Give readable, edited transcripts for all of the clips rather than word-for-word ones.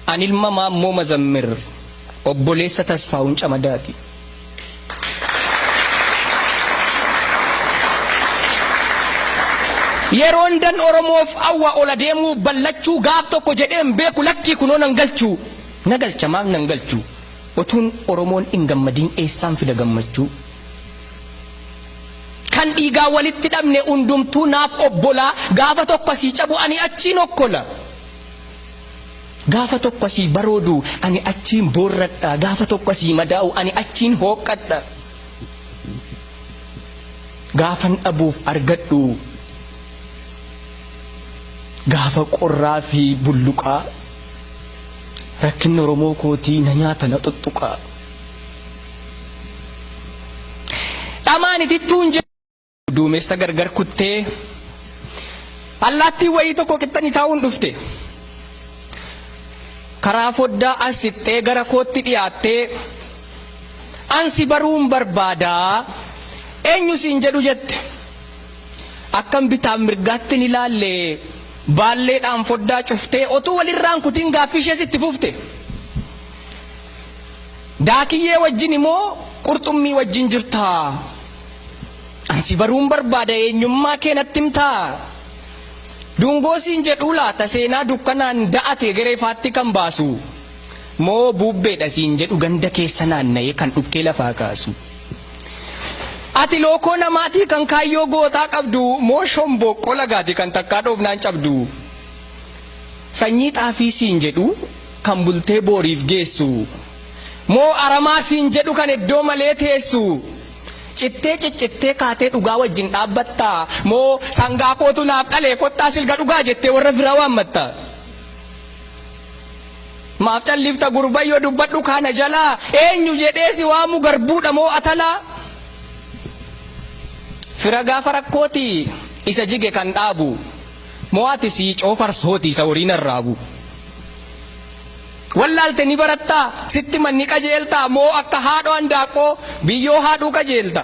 Ani ilma Maammoo Mazammir obboleessa Tasfaa'uun Camadaati. Yeroon dan Oromoof awwa ola deemuu ballachuu gaaf tokko jedheen beeku lakkii kunoo nan galchuu na galcha maaf nan galchuu otuun Oromoon hin gammadin eessaan fida gammachuu kan dhiigaa walitti dhabne undumtuu naaf obbolaa gaafa tokko asii cabu ani achiin okkola gaafa tokko asii baroodu ani achiin boorradha gaafa tokko asii madaa'u ani achiin hooqqadha gaafan dhabuuf argadhu gaafa qorraa fi bulluqaa rakkinni Oromoo kootii na nyaata na tuttuqaa dhamaanitittuun duumessa gargar kuttee allaattii wayii tokko qixxanii taa'uun dhufte karaa foddaa asixxee gara kootti dhiyaattee ansi baruun barbaadaa eenyu siin jedhu jette akkam bitaan mirgaatti ni ilaallee baalleedhaan foddaa cuftee otuu walirraan kutiin gaaffii ishee sitti fufte daakiyyee wajjin immoo qurxummii wajjin jirtaa ansi baruun barbaada eenyummaa kee natti himtaa dungoo siin jedhuu laata seenaa dukkanaan da'ate gareefaatti kan baasu moo buubbeedha siin jedhu ganda keessa naanna'ee kan dhukkee lafaa kaasu ati lookoo namaatii kan kaayyoo gootaa qabdu moo shomboqqoo lagaati kan takkaa dhoofnaan cabdu sanyii xaafii siin jedhu kan bultee booriif geessu moo aramaa siin jedhu kan iddoo malee teessu cittee ciccittee kaatee dhugaa wajjin dhaabbatta moo sangaa kootu naaf dhalee kottaa silga dhugaa jettee warra firaa waammatta maaf callifta gurbayyoo dubbadhu kana jalaa eenyu jedhee si waamu garbuudha moo atalaa fira gaafa rakkooti isa jige kan dhaabu moo ati sii coofarsooti isa horiin arraabu wallaalte ni baratta sitti manni qajeelta moo akka haadho handaaqqoo biyyoo haadhuu qajeelta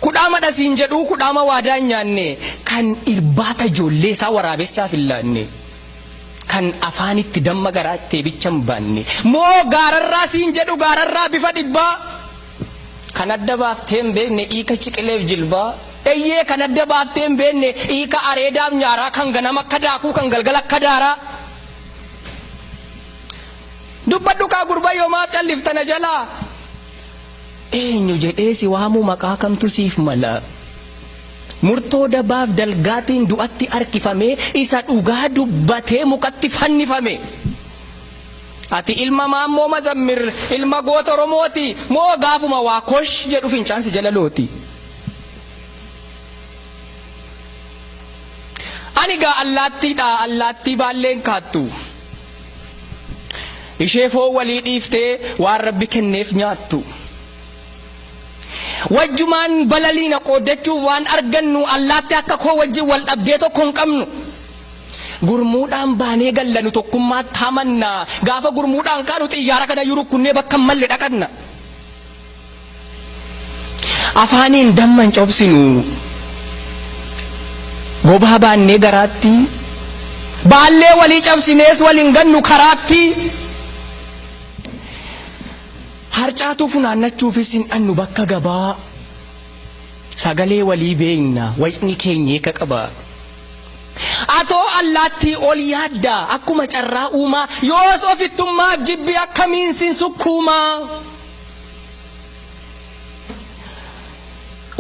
kudhaama dhasiin jedhuu kudhaama waadaan nyaanne kan irbaata ijoollee isaa waraabessaaf hin laanne kan afaanitti damma garaatti eebicha hin baanne moo gaararraa siin jedhu gaararraa bifa dhibbaa kan adda baaftee hin beekne hiika ciqileef jilbaa eeyyee kan adda baaftee hin beekne hiika areedaaf nyaaraa kan ganama akka daakuu kan galgala akka daaraa dubbadhu kaa gurbayyoo maaf calliftana jalaa eenyu jedhee si waamu maqaa kamtu siif mala murtoo dabaaf dalgaatiin du'atti harkifame isa dhugaa dubbatee mukatti fannifame ati ilma Maammoo Mazammir ilma goota Oromooti moo gaafuma waa kosh jedhu fincaansi jala looti ani gaa allaattiidha allaattii baalleen kaattu ishee foon walii dhiiftee waan Rabbi kenneef nyaattu wajjumaan balaliina qoodachuuf waan argannu allaatti akka koo wajjin wal dhabdee tokko hin qabnu gurmuudhaan baanee gallanu tokkummaatti hamannaa gaafa gurmuudhaan kaanu xiyyaara kana yurukunnee bakka malle dhaqanna afaaniin damman cobsinu gobaa baannee garaatti baallee walii cabsinees waliin gannu karaatti harcaatu funaannachuufis hin dhannu bakka gabaa sagalee walii beekna wayni keenya ka qaba atoo allaattii ol yaadda akkuma carraa uumaa yoos ofittummaaf jibbi akkamiin sin sukkuumaa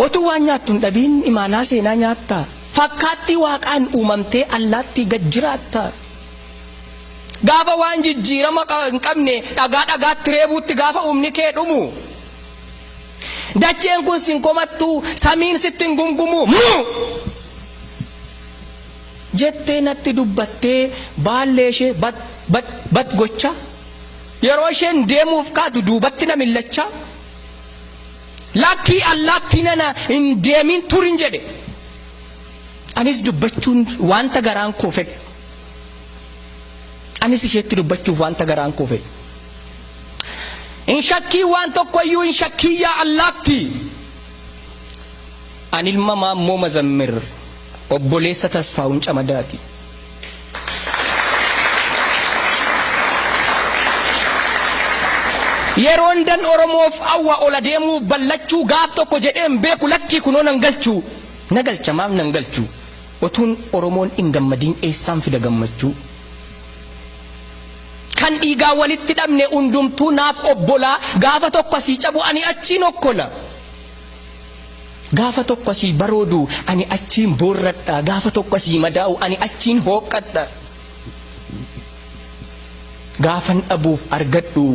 otuu waan nyaattu hin dhabiin imaanaa seenaa nyaatta fakkaattii waaqaan uumamtee allaattii gad jiraatta gaafa waan jijjiirama hin qabne dhagaa dhagaatti reebuutti gaafa uumni kee dhumu dacheen kun sin komattu samiin sitti hin gungumu jettee natti dubbattee baallee ishee bat gocha yeroo isheen deemuuf kaatu duubatti na millacha lakkii allaattii nana hin deemin turin jedhe anis dubbachuun wanta garaan koo fedhe anis isheetti dubbachuuf wanta garaan koo fedhe in shakkii waan tokkoyyuu in shakkii yaa allaattii ani ilma Maammoo Mazammir obboleessa Tasfaa'uun Camadaati. yeroon dan Oromoof awwa ola deemuu ballachuu gaaf tokko jedheen beeku lakkii kunoo nan galchuu na galcha maaf nan galchuu otuun Oromoon hin gammadiin eessaan fida gammachuu kan dhiigaa walitti dhabne undumtuu naaf obbolaa gaafa tokko asii cabu ani achiin okkola gaafa tokko asii baroodu ani achiin boorradha gaafa tokko asii madaa'u ani achiin hooqqadha gaafan dhabuuf argadhu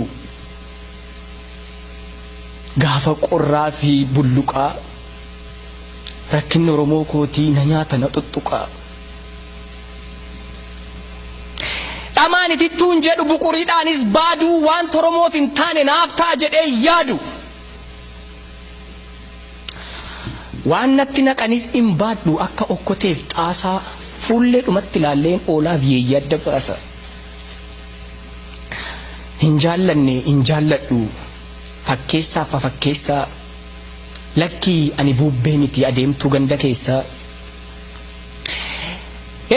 gaafa qorraa fi bulluqaa rakkinni Oromoo kootii na nyaata na tuttuqaa dhamaani tittuun jedhu buquriidhaanis baaduu waan Oromoof hin taane naaf ta'a jedhee yaadu waan natti naqanis hin baadhu akka okkoteef xaasaa fuullee dhumatti ilaalleen oolaaf yeeyyaa adda baasa hin jaallanne hin jaalladhu fakkeessaaf fakkeessaa lakkii ani bubbee miti adeemtuu ganda keessaa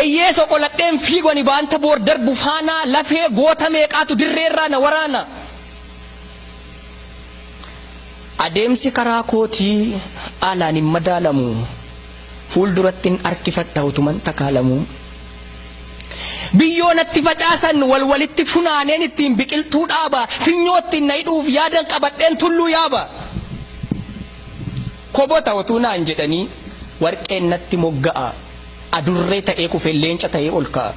eeyyee soqoladheen fiigwani baanta boor darbu faanaa lafee goota meeqaatu dirreerraa na waraana adeemsi karaa kootii alaan hin madaalamu fuulduratti hin harkifadha utuman takaalamu biyyoo natti facaasan walitti funaaneen ittiin biqiltuu dhaaba finyootti na hidhuuf yaadan qabadheen tulluu yaaba kobota otuu naan jedhanii warqeen natti mogga'a adurree ta'ee kufe leenca ta'ee ol ka'a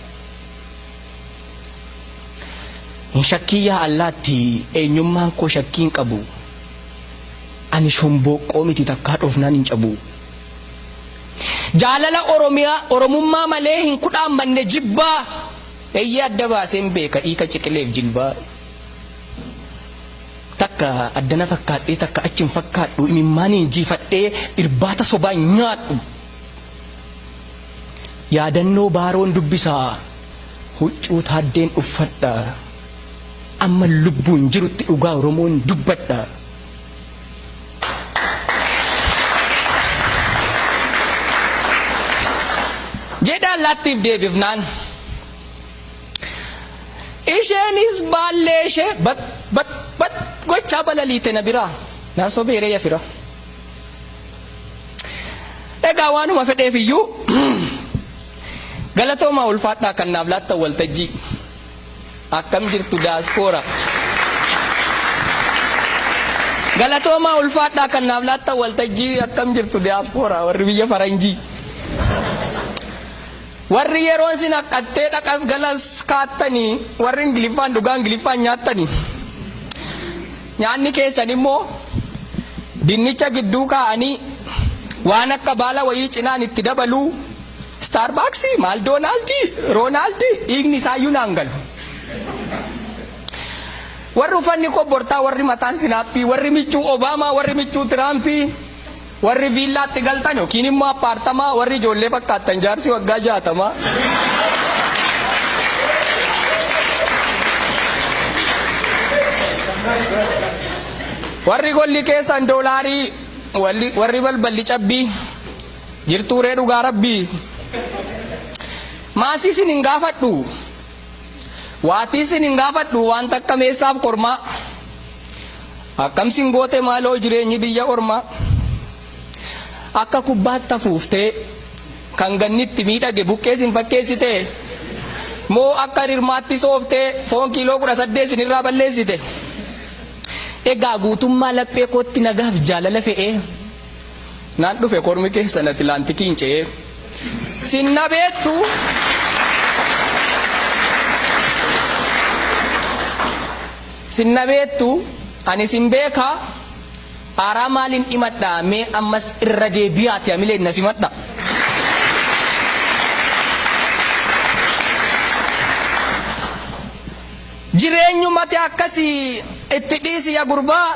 hin shakkiyyaa allaatti eenyummaan koo shakkiin qabu ani shomboqqoo miti takkaa dhoofnaan hin cabu jaalala oromummaa malee hin kudhaan manne jibbaa eeyyee adda baaseen beeka dhiika ciqileef jilbaa takka addana fakkaadhee takka achiin fakkaadhu imimmaan injifadhee irbaata sobaa nyaadhu yaadannoo baaroon dubbisaa huccuu taaddeen uffadha amma lubbuun jirutti dhugaa Oromoon dubbadha jedhaan laattiif deebifnaan isheenis baallee ishee bat gochaa balaliite na biraa naan sobeeree yafira egaa waanuma fedheef iyyuu galatoomaa ulfaadhaa kan naaf laattan waltajjii akkam jirtu diyaaspooraa galatoomaa ulfaadhaa kan naaf laattan waltajjii akkam jirtu diyaaspooraa warri biyya faranjii warri yeroon sin haqqattee dhaqas galas kaattanii warri ingiliffaan dhugaa ingiliffaan nyaattanii nyaanni keessan immoo dinnicha gidduu kaa'anii waan akka baala wayii cinaan itti dabaluu Starbucks Maldonaldii Ronaldii dhiigni isaayyuu naan galu warri uffanni kobbortaa warri mataan sinaappii warri michuu Obaamaa warri michuu Tiraampii warri viillaatti galtan yookiin immoo appaartamaa warri ijoollee fakkaattan jaarsi waggaa 60 warri golli keessan doolaarii warri balballi cabbii jirtuuree dhugaa rabbii maasii sin hin gaafadhu waatii sin hin gaafadhu waan takka meessaaf kormaa akkam sin goote maaloo jireenyi biyya ormaa akka kubbaatti hafuuftee kan gannitti miidhage buqqee sin fakkeessite moo akka hirmaatti sooftee foon kiiloo 18 sinirraa balleessite egaa guutummaa laphee kootti nagaaf jaalala fe'ee naan dhufe kormi keessan Atlaantikiin ce'ee sinna beektu ani sin beekaa aaraa maaliin dhimadha mee ammas irra deebi'aati amilee na simadha jireenyumatti akkasii itti dhiisi yaa gurbaa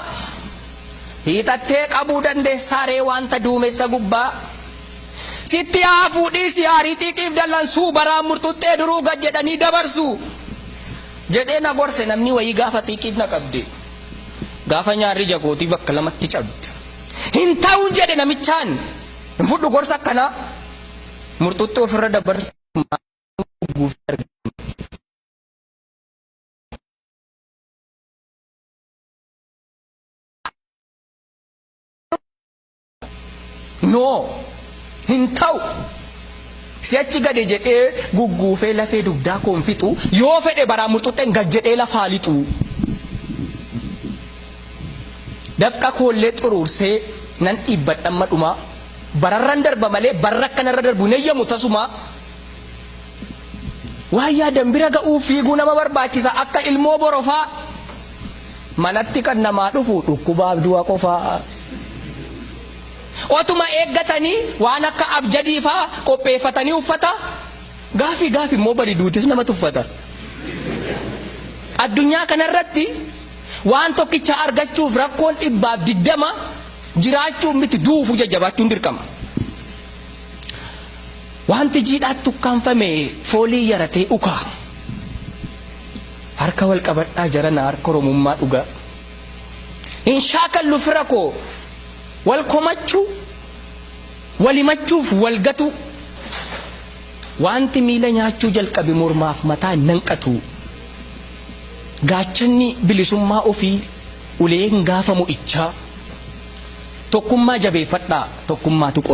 hiixattee qabuu dandeessaaree wanta duumessa gubbaa sitti haafuu dhiisi aarii xiiqiif dallansuu baraan murtuttee duruu gad jedhanii dabarsu jedhee na gorse namni wayii gaafa xiiqiif na qabde gaafa nyaarri jagootii bakka lamatti cabde hin ta'uun jedhe namichaan hin fudhu gorsa akkanaa murtuttee ofirra dabarsu No, hin ta'u. Si'achi gadi jedhee gugguufee lafee dugdaa koon fixu yoo fedhe baraa murxuxxeen gad jedhee lafaa lixu. Dafqa koollee xuruursee nan dhiibbadhamma dhuma bararran darba malee barra akkanarra darbu neeyyamu tasuma. Waan yaadan bira ga'uu fiiguu nama barbaachisa akka ilmoo borofaa. Manatti kan namaa dhufu dhukkubaaf du'a qofaa. Otuma eeggatanii waan akka abjadii faa qopheeffatanii uffata. Gaafi immoo bari duutis nama tuffata. Addunyaa kanarratti waan tokkicha argachuuf rakkoon 120 jiraachuun miti duufu jajjabaachuun dirqama. Wanti jiidhaatti ukkaanfame foolii yaratee ukaa. Harka wal qabadhaa jarana harka Oromummaa dhugaa. Hin shaakallu fira koo wal komachuu wal himachuuf wal gatu. Wanti miila nyaachuu jalqabe mormaaf mataa nanqatu. Gaachanni bilisummaa ofii uleen gaafa mo'ichaa. Tokkummaa jabeeffadhaa tokkummaatu qora.